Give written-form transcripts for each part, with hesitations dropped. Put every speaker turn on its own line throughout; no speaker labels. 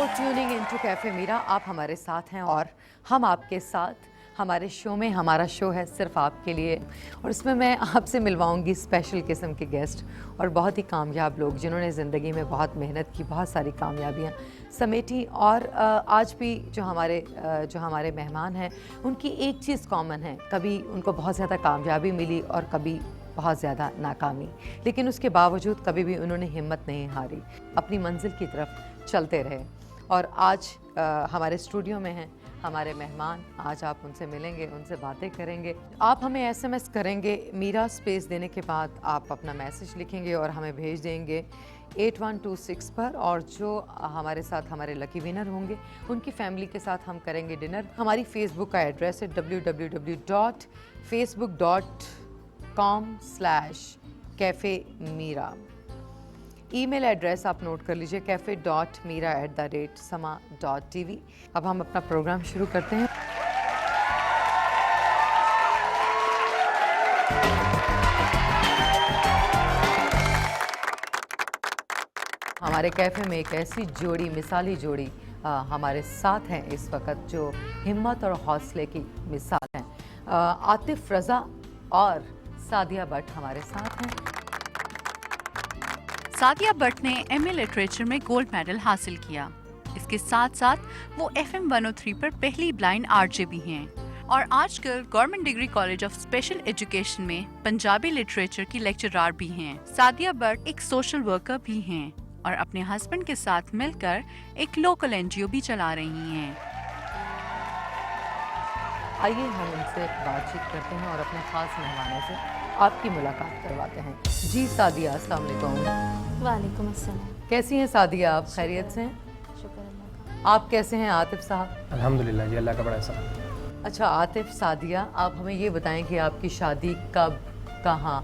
Tuning into cafe Meera, आप हमारे साथ हैं और हम आपके साथ। हमारे शो में, हमारा शो है सिर्फ आपके लिए और इसमें मैं आपसे मिलवाऊंगी स्पेशल किस्म के गेस्ट और बहुत ही कामयाब लोग जिन्होंने ज़िंदगी में बहुत मेहनत की, बहुत सारी कामयाबियाँ समेटी। और आज भी जो हमारे मेहमान हैं उनकी एक चीज़ कॉमन है, कभी उनको बहुत ज़्यादा कामयाबी मिली और कभी बहुत ज़्यादा नाकामी, लेकिन उसके बावजूद कभी भी उन्होंने हिम्मत नहीं हारी, अपनी मंजिल की तरफ चलते रहे। और आज हमारे स्टूडियो में हैं हमारे मेहमान। आज आप उनसे मिलेंगे, उनसे बातें करेंगे। आप हमें एसएमएस करेंगे, मीरा स्पेस देने के बाद आप अपना मैसेज लिखेंगे और हमें भेज देंगे 8126 पर। और जो हमारे साथ हमारे लकी विनर होंगे उनकी फैमिली के साथ हम करेंगे डिनर। हमारी फेसबुक का एड्रेस है www.facebook.com/cafe-meera। ईमेल एड्रेस आप नोट कर लीजिए cafe.meera@sama.tv। अब हम अपना प्रोग्राम शुरू करते हैं। हमारे कैफ़े में एक ऐसी जोड़ी, मिसाली जोड़ी हमारे साथ हैं इस वक्त, जो हिम्मत और हौसले की मिसाल हैं। आतिफ रज़ा और सादिया भट्ट हमारे साथ हैं।
सादिया भट्ट ने एमए लिटरेचर में गोल्ड मेडल हासिल किया। इसके साथ साथ वो FM 103 पर पहली ब्लाइंड आरजे भी हैं और आजकल government degree college of special education में पंजाबी लिटरेचर की लेक्चरर भी हैं। सादिया भट्ट एक सोशल वर्कर भी हैं और अपने हस्बैंड के साथ मिलकर एक लोकल NGO भी चला रही हैं।
आइए हम उनसे बातचीत करते हैं और अपने खास मेहमानों से आपकी मुलाकात करवाते हैं। जी सादिया, अस्सलाम वालेकुम।
वालेकुम अस्सलाम।
कैसी हैं सादिया, आप खैरियत से हैं?
शुक्र अल्लाह का।
आप कैसे हैं आतिफ साहब?
अल्हम्दुलिल्लाह जी, अल्लाह का बड़ा एहसान।
अच्छा आतिफ, सादिया, आप हमें ये बताएं कि आपकी शादी कब, कहाँ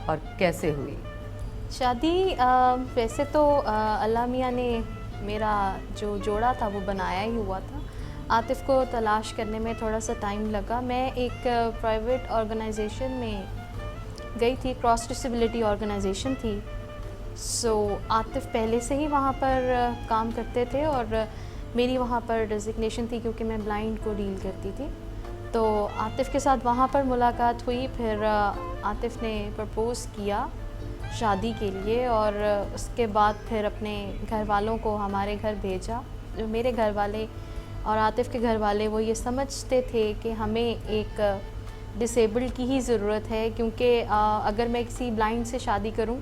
और कैसे हुई?
शादी वैसे तो अल्लाह मियाँ ने मेरा जो जोड़ा था वो बनाया ही हुआ था। आतिफ को तलाश करने में थोड़ा सा टाइम लगा। मैं एक प्राइवेट ऑर्गेनाइजेशन में गई थी, क्रॉस डिसेबिलिटी ऑर्गेनाइजेशन थी। सो आतिफ पहले से ही वहाँ पर काम करते थे और मेरी वहाँ पर डेजिग्नेशन थी क्योंकि मैं ब्लाइंड को डील करती थी। तो आतिफ के साथ वहाँ पर मुलाकात हुई, फिर आतिफ ने प्रपोज़ किया शादी के लिए और उसके बाद फिर अपने घर वालों को हमारे घर भेजा। जो मेरे घर वाले और आतिफ के घर वाले वो ये समझते थे कि हमें एक डिसेबल्ड की ही ज़रूरत है, क्योंकि अगर मैं किसी ब्लाइंड से शादी करूं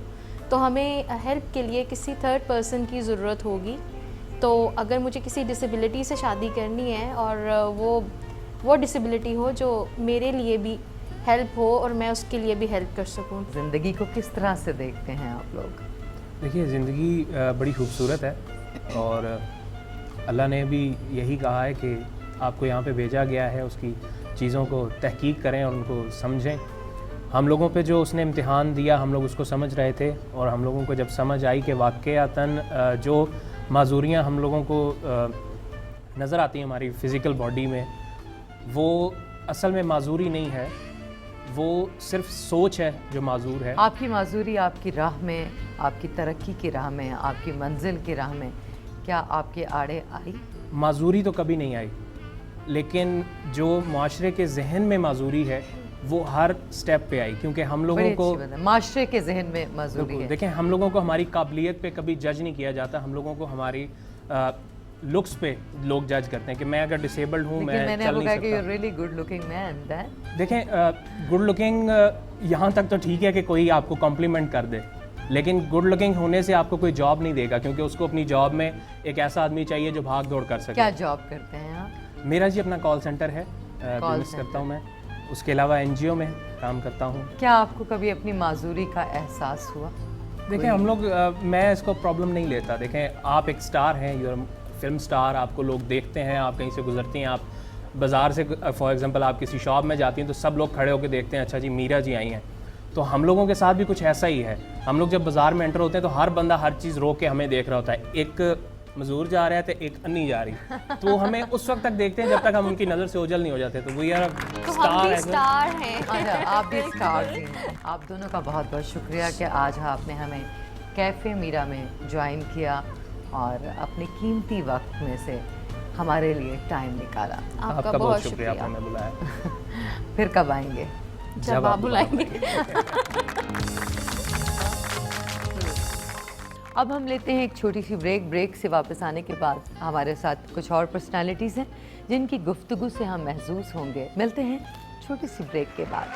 तो हमें हेल्प के लिए किसी थर्ड पर्सन की ज़रूरत होगी। तो अगर मुझे किसी डिसेबिलिटी से शादी करनी है और वो डिसेबिलिटी हो जो मेरे लिए भी हेल्प हो और मैं उसके लिए भी हेल्प कर सकूं।
ज़िंदगी को किस तरह से देखते हैं आप लोग?
देखिए, ज़िंदगी बड़ी खूबसूरत है और अल्लाह ने भी यही कहा है कि आपको यहाँ पे भेजा गया है, उसकी चीज़ों को तहकीक करें और उनको समझें। हम लोगों पे जो उसने इम्तिहान दिया हम लोग उसको समझ रहे थे और हम लोगों को जब समझ आई कि वाक़यातन जो माजूरियाँ हम लोगों को नज़र आती हैं हमारी फ़िज़िकल बॉडी में, वो असल में माजूरी नहीं है, वो सिर्फ सोच है जो माजूर है।
आपकी माजूरी आपकी राह में, आपकी तरक्की की राह में, आपकी मंजिल की राह में क्या आपके आड़े आई?
माजूरी तो कभी नहीं आई, लेकिन जो माशरे के जहन में माजूरी है वो हर स्टेप पे आई, क्योंकि हम लोगों को
माशरे के जहन में माजूरी है।
देखें, हम लोगों को हमारी काबिलियत पे कभी जज नहीं किया जाता, हम लोगों को हमारी लुक्स पे लोग जज करते हैं कि मैं अगर डिसेबल्ड हूँ मैं चल नहीं सकता।
really good looking man,
देखें, गुड लुकिंग यहाँ तक तो ठीक है कि कोई आपको कॉम्प्लीमेंट कर दे, लेकिन गुड लुकिंग होने से आपको कोई जॉब नहीं देगा, क्योंकि उसको अपनी जॉब में एक ऐसा आदमी चाहिए जो भाग दौड़ कर सके।
क्या जॉब करते हैं आप?
मेरा जी अपना कॉल सेंटर है, बिजनेस करता हूँ मैं। उसके अलावा NGO में काम करता हूँ।
क्या आपको कभी अपनी माजूरी का एहसास हुआ?
देखें, हम लोग मैं इसको प्रॉब्लम नहीं लेता। देखें, आप एक स्टार हैं, यू फिल्म स्टार, आपको लोग देखते हैं, आप कहीं से गुजरती हैं, आप बाज़ार से फॉर एग्जांपल आप किसी शॉप में जाती हैं तो सब लोग खड़े होकर देखते हैं, अच्छा जी मीरा जी आई हैं। तो हम लोगों के साथ भी कुछ ऐसा ही है। हम लोग जब बाज़ार में एंटर होते हैं तो हर बंदा हर चीज़ रोक के हमें देख रहा होता है। एक मजदूर जा रहा है तो एक अन्नी जा रही, तो हमें उस वक्त तक देखते हैं जब तक हम उनकी नज़र से ओझल नहीं हो जाते। तो वी आर
स्टार हैं।
अच्छा, आप भी स्टार हैं। आप दोनों का बहुत बहुत शुक्रिया कि आज आपने हमें कैफ़े मीरा में ज्वाइन किया और अपने कीमती वक्त में से हमारे लिए टाइम निकाला।
आपका
बहुत शुक्रिया, आपने हमें बुलाया।
फिर कब आएंगे?
जब आप बुलाएंगे।
अब हम लेते हैं एक छोटी सी ब्रेक से वापस आने के बाद हमारे साथ कुछ और पर्सनालिटीज़ हैं जिनकी गुफ्तगू से हम महसूस होंगे। मिलते हैं छोटी सी ब्रेक के बाद।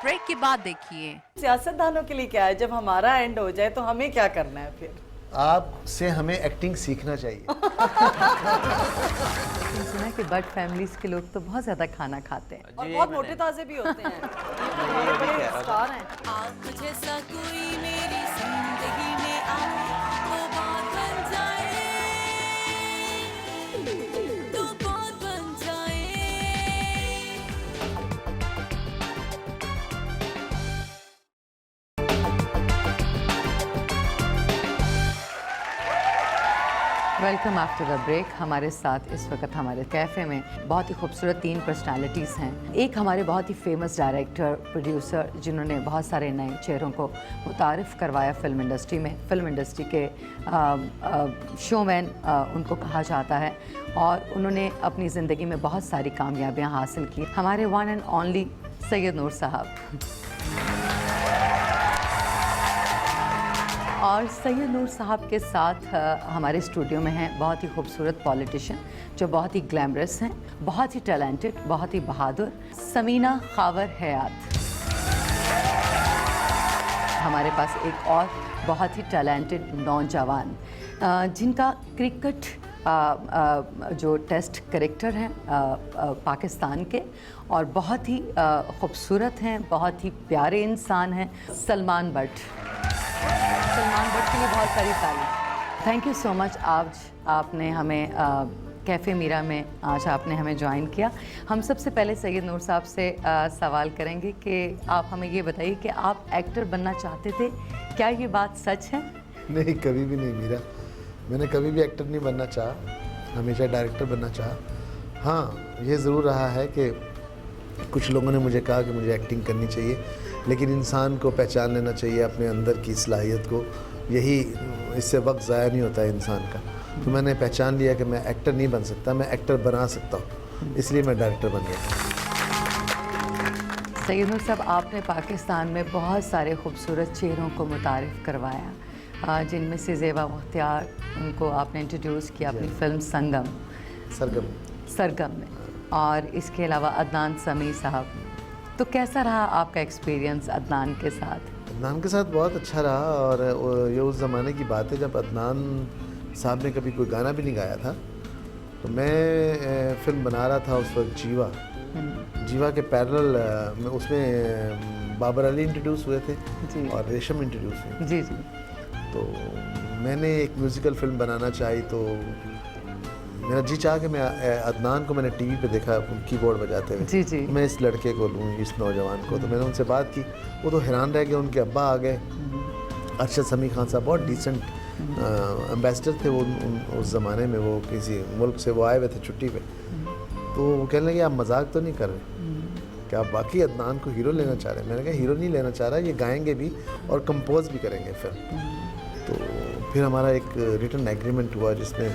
ब्रेक के बाद देखिए
सियासतदानों के लिए क्या है, जब हमारा एंड हो जाए तो हमें क्या करना है फिर?
आपसे हमें एक्टिंग सीखना चाहिए।
सुना कि बट फैमिलीज के लोग तो बहुत ज़्यादा खाना खाते हैं
और बहुत मोटे ताजे भी होते हैं। ये बड़े स्टार हैं।
जैसा कोई मेरी जिंदगी में आए तो बात बन जाए, तो बात बन जाए।
Welcome after the break. हमारे साथ इस वक्त हमारे कैफ़े में बहुत ही खूबसूरत 3 पर्सनालिटीज़ हैं। एक हमारे बहुत ही फेमस डायरेक्टर प्रोड्यूसर जिन्होंने बहुत सारे नए चेहरों को मुतारिफ़ करवाया फ़िल्म इंडस्ट्री में। फ़िल्म इंडस्ट्री के शोमैन उनको कहा जाता है और उन्होंने अपनी ज़िंदगी में बहुत सारी कामयाबियाँ हासिल की। हमारे वन एंड ओनली सैयद नूर साहब। और सैयद नूर साहब के साथ हमारे स्टूडियो में हैं बहुत ही खूबसूरत पॉलिटिशियन जो बहुत ही ग्लैमरस हैं, बहुत ही टैलेंटेड, बहुत ही बहादुर, समीना खावर हयात। हमारे पास एक और बहुत ही टैलेंटेड नौजवान जिनका क्रिकेट जो टेस्ट करेक्टर हैं पाकिस्तान के और बहुत ही खूबसूरत हैं, बहुत ही प्यारे इंसान हैं, सलमान भट्ट। सलमान भट्ट के लिए बहुत सारी तारीफ। Thank you so much. आज आपने हमें कैफ़े मीरा में आज आपने हमें ज्वाइन किया। हम सबसे पहले सैयद नूर साहब से सवाल करेंगे कि आप हमें ये बताइए कि आप एक्टर बनना चाहते थे, क्या ये बात सच है?
नहीं, कभी भी नहीं मीरा। मैंने कभी भी एक्टर नहीं बनना चाहा, हमेशा डायरेक्टर बनना चाहा। हाँ, ये ज़रूर रहा है कि कुछ लोगों ने मुझे कहा कि मुझे एक्टिंग करनी चाहिए, लेकिन इंसान को पहचान लेना चाहिए अपने अंदर की सलाहियत को। यही, इससे वक्त ज़ाया नहीं होता है इंसान का। तो मैंने पहचान लिया कि मैं एक्टर नहीं बन सकता, मैं एक्टर बना सकता हूँ, इसलिए मैं डायरेक्टर बन गया।
सैयद नूर साहब, आपने पाकिस्तान में बहुत सारे खूबसूरत चेहरों को मुतारिफ़ करवाया, जिनमें से ज़ेबा मुख्तियार, उनको आपने इंट्रोड्यूस किया अपनी फ़िल्म सरगम में, और इसके अलावा अदनान समी साहब। तो कैसा रहा आपका एक्सपीरियंस अदनान के साथ?
अदनान के साथ बहुत अच्छा रहा, और ये उस ज़माने की बात है जब अदनान साहब ने कभी कोई गाना भी नहीं गाया था। तो मैं फ़िल्म बना रहा था उस वक्त जीवा के पैरेलल उसमें बाबर अली इंट्रोड्यूस हुए थे
जी।
और रेशम इंट्रोड्यूस हुई।
जी।
तो मैंने एक म्यूज़िकल फिल्म बनाना चाही, तो मेरा जी चाहा कि मैं अदनान को मैंने टीवी पे देखा कीबोर्ड बजाते हुए।
जी।
मैं इस लड़के को लूँ, इस नौजवान को। तो मैंने उनसे बात की, वो तो हैरान रह गए। उनके अब्बा आ गए, अरशद समी खान साहब, बहुत डिसेंट एम्बेसडर थे वो उस ज़माने में। वो किसी मुल्क से वो आए हुए थे छुट्टी पे। तो वो कहने लगे, आप मजाक तो नहीं कर रहे कि आप वाकई अदनान को हीरो लेना चाह रहे हैं? मैंने कहा, हीरो नहीं लेना चाह रहा, ये गाएंगे भी और कंपोज भी करेंगे फिल्म। तो फिर हमारा एक रिटन एग्रीमेंट हुआ जिसमें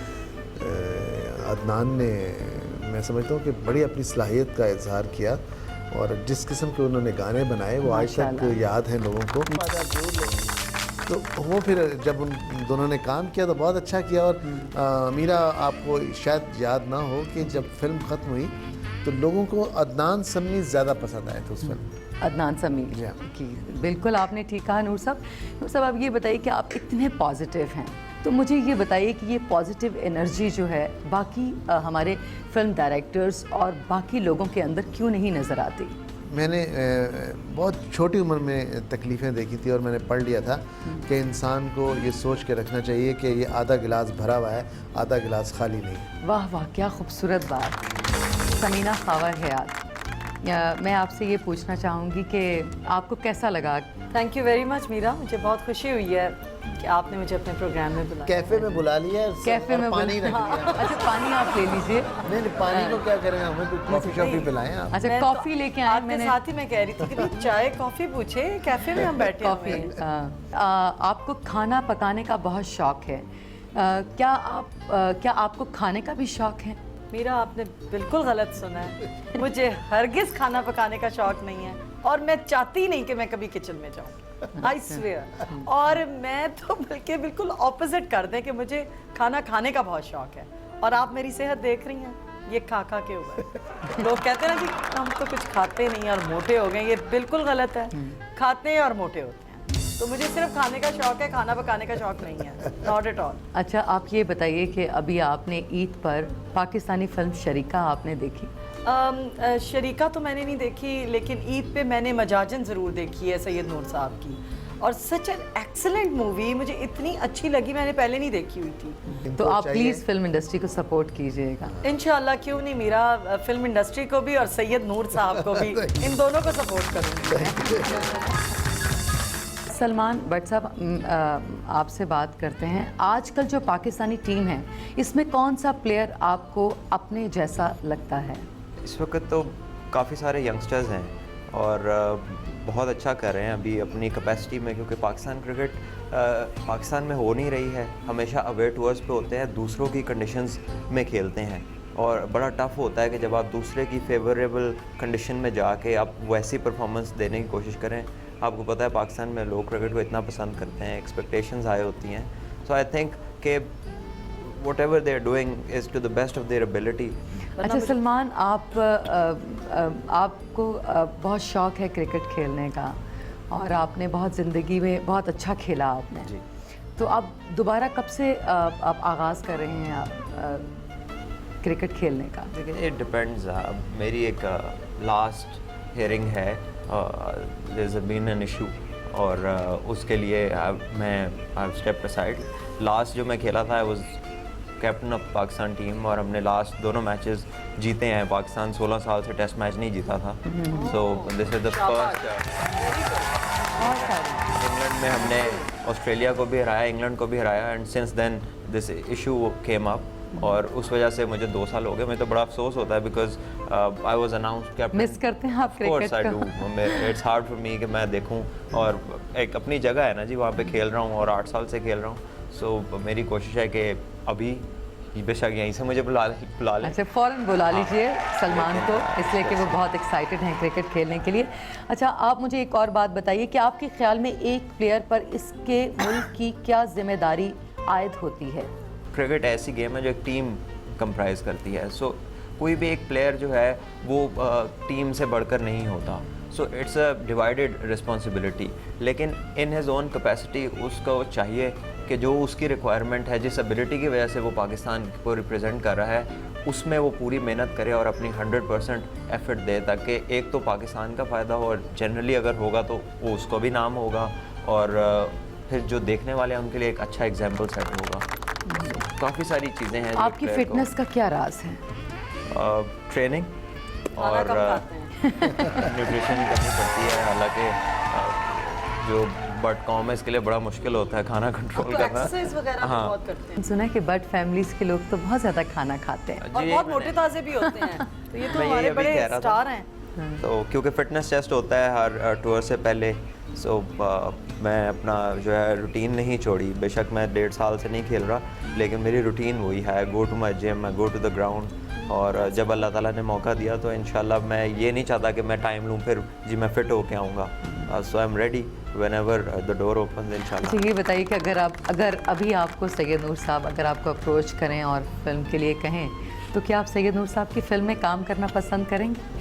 अदनान ने, मैं समझता हूँ कि बड़ी अपनी सलाहियत का इजहार किया, और जिस किस्म के उन्होंने गाने बनाए वो आज तक याद हैं लोगों को। तो वो फिर जब उन दोनों ने काम किया तो बहुत अच्छा किया। और मीरा, आपको शायद याद ना हो कि जब फिल्म ख़त्म हुई तो लोगों को अदनान समी ज़्यादा पसंद आए थे उस फिल्म।
अदनान समी की बिल्कुल आपने ठीक कहा। नूर साहब आप ये बताइए कि आप इतने पॉजिटिव हैं, तो मुझे ये बताइए कि ये पॉजिटिव एनर्जी जो है बाकी हमारे फिल्म डायरेक्टर्स और बाकी लोगों के अंदर क्यों नहीं नज़र आती?
मैंने बहुत छोटी उम्र में तकलीफ़ें देखी थी और मैंने पढ़ लिया था कि इंसान को ये सोच के रखना चाहिए कि ये आधा गिलास भरा हुआ है, आधा गिलास खाली नहीं।
वाह वाह, क्या खूबसूरत बात। समीना खावर हयात, मैं आपसे ये पूछना चाहूँगी कि आपको कैसा लगा?
Thank you very much Meera, मुझे बहुत खुशी हुई है कि आपने मुझे अपने प्रोग्राम में बुलाया।
कैफे में बुला लिया है,
कैफे
और
में
पानी रख लिया।
अच्छा, पानी आप ले लीजिए।
नहीं नहीं, पानी को क्या करें, हमें कोई कॉफी शॉफी पिलाएं आप।
अच्छा,
मैं
कॉफ़ी लेके आए
आपके
मैंने।
साथ ही मैं कह रही थी कि भाई चाय कॉफ़ी पूछे, कैफे में हम बैठे
कॉफ़ी।
हुए हैं।
आपको खाना पकाने का बहुत शौक है। क्या आपको खाने का भी शौक है?
मीरा, आपने बिल्कुल गलत सुना है। मुझे हरगिज खाना पकाने का शौक नहीं है और मैं चाहती नहीं कि मैं कभी किचन में जाऊं। I swear. और मैं तो बल्कि बिल्कुल ऑपोजिट कर दें कि मुझे खाना खाने का बहुत शौक है। और आप मेरी सेहत देख रही हैं, ये खा खा के हुआ है। लोग कहते हैं ना कि हम तो कुछ खाते नहीं और मोटे हो गए, ये बिल्कुल गलत है। खाते हैं और मोटे होते हैं। तो मुझे सिर्फ खाने का शौक है, खाना पकाने का शौक नहीं है, नॉट एट ऑल।
अच्छा, आप ये बताइए कि अभी आपने ईद पर पाकिस्तानी फिल्म शरीका आपने देखी?
शरीका तो मैंने नहीं देखी, लेकिन ईद पे मैंने मजाजन ज़रूर देखी है सैयद नूर साहब की। और सच एन एक्सीलेंट मूवी, मुझे इतनी अच्छी लगी, मैंने पहले नहीं देखी हुई थी।
तो आप प्लीज़ फिल्म इंडस्ट्री को सपोर्ट कीजिएगा।
इंशाल्लाह, क्यों नहीं मीरा, फिल्म इंडस्ट्री को भी और सैयद नूर साहब को भी, इन दोनों को सपोर्ट करूँगी।
सलमान भट्ट साहब, आपसे बात करते हैं। आजकल जो पाकिस्तानी टीम है, इसमें कौन सा प्लेयर आपको अपने जैसा लगता है?
इस वक्त तो काफ़ी सारे यंगस्टर्स हैं और बहुत अच्छा कर रहे हैं अभी अपनी कैपेसिटी में, क्योंकि पाकिस्तान क्रिकेट पाकिस्तान में हो नहीं रही है। हमेशा अवे टूर्स पे होते हैं, दूसरों की कंडीशंस में खेलते हैं और बड़ा टफ होता है कि जब आप दूसरे की फेवरेबल कंडीशन में जाके आप वैसी परफॉर्मेंस देने की कोशिश करें। आपको पता है पाकिस्तान में लोग क्रिकेट को इतना पसंद करते हैं, एक्सपेक्टेशंस हाई होती हैं। सो आई थिंक कि whatever they are doing is to the best of their ability.
अच्छा सलमान, आपको बहुत शौक है क्रिकेट खेलने का और आपने बहुत ज़िंदगी में बहुत अच्छा खेला आपने
जी।
तो अब दोबारा कब से आप आगाज़ कर रहे हैं आप क्रिकेट खेलने का?
लेकिन इट डिपेंड्स। मेरी एक लास्ट हियरिंग है, there is been an issue और उसके लिए मैं आई स्टेप असाइड। लास्ट जो मैं खेला था, I was captain of Pakistan team और हमने लास्ट दोनों मैचेस जीते हैं। पाकिस्तान 16 साल से टेस्ट मैच नहीं जीता था। So this is the first. England में हमने ऑस्ट्रेलिया को भी हराया, इंग्लैंड को भी हराया and since then this issue came up और उस वजह से मुझे 2 साल हो गए। मुझे तो बड़ा अफसोस होता है because I was announced captain.
Miss करते हैं आप क्रिकेट को?
इट्स हार्ड फॉर मी कि मैं देखूं और एक अपनी जगह है ना जी, वहाँ पे खेल रहा हूँ और 8 साल से खेल रहा हूँ। सो मेरी कोशिश है कि अभी बेशक यहीं से मुझे बुला लें।
अच्छा, फ़ौरन बुला लीजिए सलमान को, इसलिए कि वो बहुत एक्साइटेड हैं क्रिकेट खेलने के लिए। अच्छा, आप मुझे एक और बात बताइए कि आपके ख्याल में एक प्लेयर पर इसके मुल्क की क्या जिम्मेदारी आयद होती है?
क्रिकेट ऐसी गेम है जो एक टीम कंप्राइज करती है। सो कोई भी एक प्लेयर जो है वो टीम से बढ़कर नहीं होता। So it's a divided responsibility, लेकिन इन हिज ओन कैपेसिटी उसको चाहिए कि जो उसकी रिक्वायरमेंट है, जिस एबिलिटी की वजह से वो पाकिस्तान को रिप्रेजेंट कर रहा है, उसमें वो पूरी मेहनत करे और अपनी 100% एफर्ट दे, ताकि एक तो पाकिस्तान का फ़ायदा हो और जनरली अगर होगा तो वो उसको भी नाम होगा और फिर जो देखने वाले हैं उनके लिए एक अच्छा एग्जाम्पल सेट होगा। काफ़ी सारी चीज़ें हैं।
आपकी फिटनेस का क्या राज है?
ट्रेनिंग और न्यूट्रिशन करनी पड़ती है। हालांकि जो बट कॉम है इसके लिए बड़ा मुश्किल होता है खाना कंट्रोल करना।
एक्सरसाइज वगैरह
हाँ।
बहुत करते हैं
सुना है कि बट फैमिलीज के लोग तो बहुत ज़्यादा खाना खाते हैं।
और बहुत मोटे ताजे भी होते हैं। तो ये तो
मैं यही
हमारे
अभी
बड़े
कह रहा था।
स्टार हैं।
तो क्योंकि फिटनेस टेस्ट होता है हर टूर से पहले, सो मैं अपना जो है रूटीन नहीं छोड़ी। बेशक मैं 1.5 साल से नहीं खेल रहा, लेकिन मेरी रूटीन वही है, go to my gym, I go to the ground. और जब अल्लाह ताला ने मौका दिया तो इंशाल्लाह मैं ये नहीं चाहता कि मैं टाइम लूँ फिर जी मैं फ़िट होके आऊँगा। So I am ready whenever the door opens इंशाल्लाह।
अच्छा, ये बताइए कि अगर अभी आपको सैयद नूर साहब अगर आपको अप्रोच करें और फिल्म के लिए कहें, तो क्या आप सैयद नूर साहब की फिल्म में काम करना पसंद करेंगे?